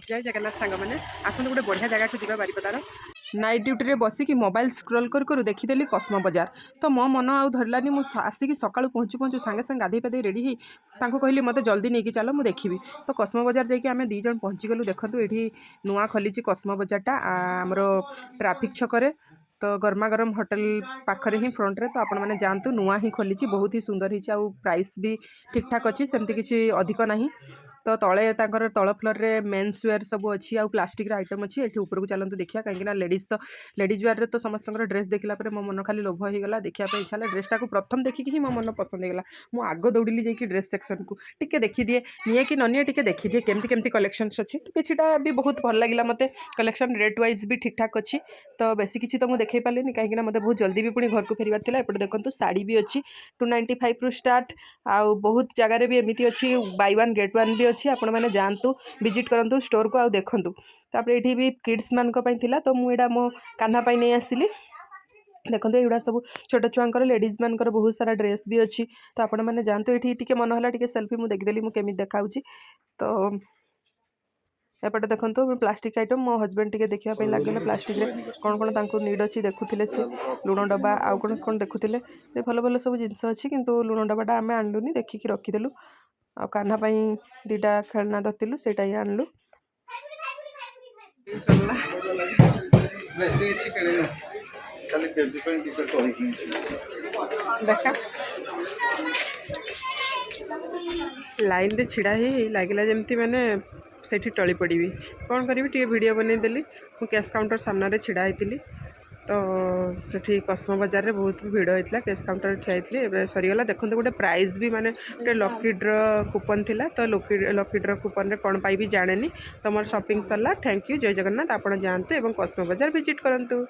जय जगन्नाथ सांग मैंने आसत गोटे बढ़िया जगह को जी बारिपदार नाइट ड्यूटी रे बसिकी मोबाइल स्क्रॉल करू देखीदेली कस्म बजार तो मो मन आउ धरलानी मुझे आसिक सका पहुँचु पहुँचु सांगे सांगे गाधे पाधे रेडी ही कहली मत जल्दी नहीं चल मुझे देखी तो कस्म बजार जाकि आम दीज पहुँचीगलु देखु ये नुआ खोली कस्म बजारटा आमर ट्राफिक छकरे तो गर्मा गरम होटल पाखरे ही फ्रंट रे तो आपण मैंने जातु नुआ ही खोली बहुत ही सुंदर ही प्राइस भी ठीक ठाक अच्छी सेमती किसी अधिक ना तो तले तल फ्लोर रे मेन्स वेयर सब अच्छी आ प्लास्टिक आइटम अच्छी ये ऊपर को चलते देखा कहीं लेडीज तो लेडीज वेयर तो समस्त ड्रेस देखला मो मन खाली लोभ होगा देखापी इच्छा ड्रेसटा को प्रथम देखिकी मो मन पसंद होगा मुझे आग दौड़िली जाकि ड्रेस सेक्शन को टिके देखीदिए निए कि ननिए टिके देखीदिए केमती केमती कलेक्शंस अच्छी तो किसीटा भी बहुत भल लगे मत कलेक्शन रेट वाइज भी ठीक ठाक अच्छी तो बेसी किसी तो मुझे देखी पारे कहीं मत बहुत जल्दी भी पुणी घर को फेरबार था एपटे देखो शाढ़ी भी अच्छी 295 रु स्टार्ट आउ बहुत जगार भी एमती अच्छी बाय वन गेट वन भी अच्छी आपण मैंने जातु विजिट करूँ स्टोर को आउ देखूँ तापर ये भी किड्स मानक तो मुझे मो कान्हा नहीं आसिली देखो युवा सब छोट छुआर लेडीज मानकर बहुत सारा ड्रेस भी अच्छी तो आपण मैंने जातु ये मन है सेल्फी मुझे देखदेली मुझे देखा तो एपटे देखो प्लास्टिक आइटम मो हजबैंड टे देखा लगे प्लास्टिक कौन कौन नीड अच्छी देखुले से लुण डब्बा आउ कौन कौन देखुले भल भल सब जिनस अच्छी किंतु लुण डब्बाटा आम आणलुनी देखिकी रखीदेलु आ कान्हा दीटा खेलना धरती से आणलु देखा लाइन रे छिड़ा ही लगे जमती मैंने सेठी टली पड़ी कौन करी टे वीडियो बनईदेली मु कैश काउंटर सामने छिड़ा होती तो सेठी कस्म बजार रे बहुत भिड़ होता कैश काउंटर ठिया सरीगला देखते गोटे प्राइज भी माने गोटे लकी ड्र कूपन थिला तो लकी ड्र कूपन रे कौन पाइबी जाने तो मोर शॉपिंग सरला थैंक यू जय जगन्नाथ आपण जानते कस्म बजार विजिट करंतु।